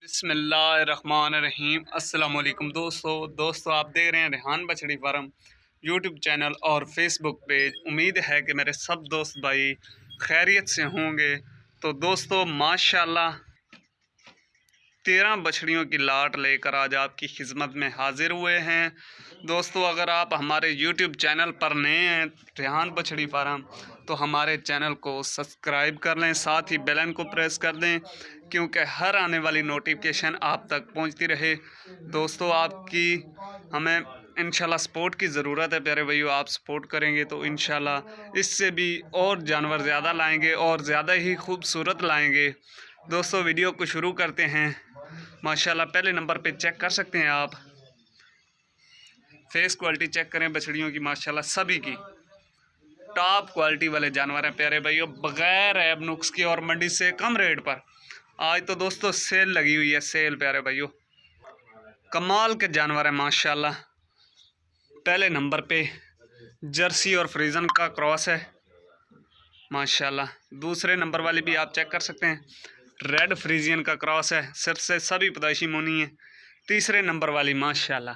बिस्मिल्लाहिर्रहमानिर्रहीम। अस्सलाम वालेकुम दोस्तों आप देख रहे हैं रेहान बछड़ी फार्म यूट्यूब चैनल और फेसबुक पेज। उम्मीद है कि मेरे सब दोस्त भाई खैरियत से होंगे। तो दोस्तों माशाल्लाह 13 बछड़ियों की लाट लेकर आज आपकी खिदमत में हाजिर हुए हैं। दोस्तों अगर आप हमारे YouTube चैनल पर नए हैं रेहान बछड़ी फार्म, तो हमारे चैनल को सब्सक्राइब कर लें, साथ ही बेल आइकन को प्रेस कर दें क्योंकि हर आने वाली नोटिफिकेशन आप तक पहुंचती रहे। दोस्तों आपकी हमें इंशाल्लाह सपोर्ट की ज़रूरत है प्यारे भाइयों। आप सपोर्ट करेंगे तो इंशाल्लाह इससे भी और जानवर ज़्यादा लाएंगे और ज़्यादा ही खूबसूरत लाएंगे। दोस्तों वीडियो को शुरू करते हैं। माशाल्लाह पहले नंबर पे चेक कर सकते हैं आप, फेस क्वालिटी चेक करें बछड़ियों की। माशाल्लाह सभी की टॉप क्वालिटी वाले जानवर हैं प्यारे भाइयों, बगैर ऐब नुक्स के और मंडी से कम रेट पर। आज तो दोस्तों सेल लगी हुई है, सेल प्यारे भाइयों, कमाल के जानवर हैं माशाल्लाह। पहले नंबर पे जर्सी और फ्रीजन का क्रॉस है माशाल्लाह। दूसरे नंबर वाली भी आप चेक कर सकते हैं, रेड फ्रीजियन का क्रॉस है, सिर से सभी पैदाइशी मोनी है। तीसरे नंबर वाली माशाल्लाह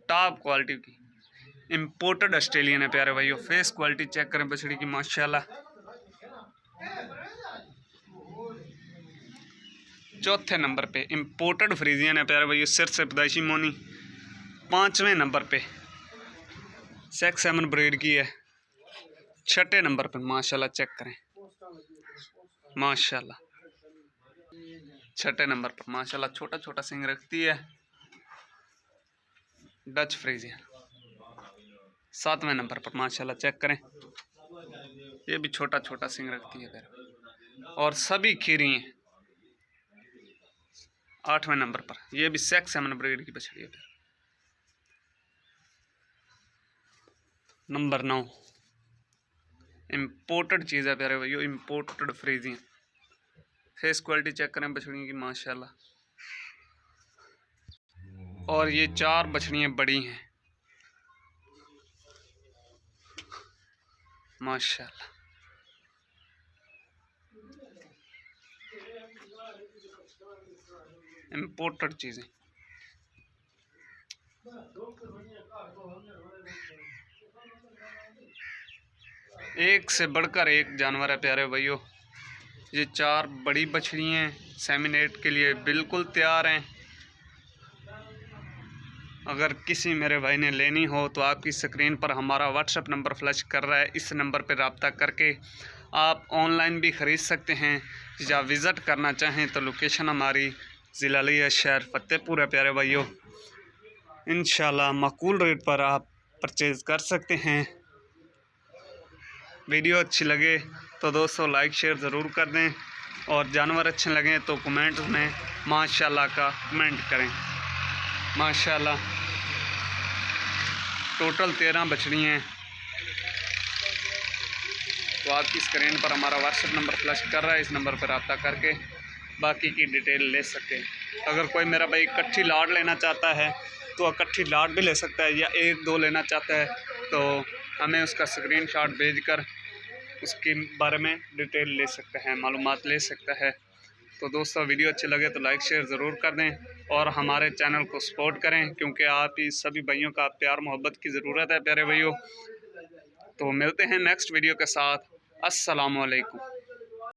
टॉप क्वालिटी की इंपोर्टेड ऑस्ट्रेलियन है प्यारे भाइयों। फेस क्वालिटी चेक करें बछड़ी की माशाल्लाह। चौथे नंबर पे इंपोर्टेड फ्रीजियन है प्यारे भाइयों, सिर से पैदाइशी मोनी। पांचवें नंबर पे सेक्स सेमन ब्रीड की है। छठे नंबर पे माशाल्लाह चेक करें माशाल्लाह, छठे नंबर पर माशाल्लाह छोटा छोटा सिंग रखती है, डच फ्रीजियन। सातवें नंबर पर माशाल्लाह चेक करें, ये भी छोटा छोटा सिंग रखती है और सभी खीरी हैं। आठवें नंबर पर यह भी सेक्स सेमन ब्रीड की बछड़ी है। नंबर 9 इंपोर्टेड चीज़ है प्यारे भैया, imported Friesian. Face quality check करें बछड़ियों की माशाल्लाह। और ये 4 बछड़ियाँ बड़ी हैं माशाल्लाह। इंपोर्टेड चीज़ें एक से बढ़कर एक जानवर है प्यारे भाइयों। ये 4 बड़ी बछड़ियाँ सेमिनेट के लिए बिल्कुल तैयार हैं। अगर किसी मेरे भाई ने लेनी हो तो आपकी स्क्रीन पर हमारा व्हाट्सएप नंबर फ्लैश कर रहा है, इस नंबर पर रब्ता करके आप ऑनलाइन भी ख़रीद सकते हैं, या विज़िट करना चाहें तो लोकेशन हमारी ज़िला लिया शहर फतेहपुर है प्यारे भाइयों। इंशाल्लाह माकूल रेट पर आप परचेज़ कर सकते हैं। वीडियो अच्छी लगे तो दोस्तों लाइक शेयर ज़रूर कर दें, और जानवर अच्छे लगें तो कमेंट में माशाल्लाह का कमेंट करें। माशाल्लाह टोटल 13 बछड़ियाँ हैं। तो आपकी स्क्रीन पर हमारा व्हाट्सएप नंबर फ्लैश कर रहा है, इस नंबर पर रब्ता करके बाकी की डिटेल ले सकते हैं। अगर कोई मेरा भाई इकट्ठी लाट लेना चाहता है तो इकट्ठी लाट भी ले सकता है, या 1-2 लेना चाहता है तो हमें उसका स्क्रीनशॉट भेजकर उसके बारे में डिटेल ले सकता है, मालूमात ले सकता है। तो दोस्तों वीडियो अच्छे लगे तो लाइक शेयर ज़रूर कर दें और हमारे चैनल को सपोर्ट करें, क्योंकि आप ही सभी भाइयों का प्यार मोहब्बत की ज़रूरत है प्यारे भाइयों। तो मिलते हैं नेक्स्ट वीडियो के साथ। अस्सलामु अलैकुम।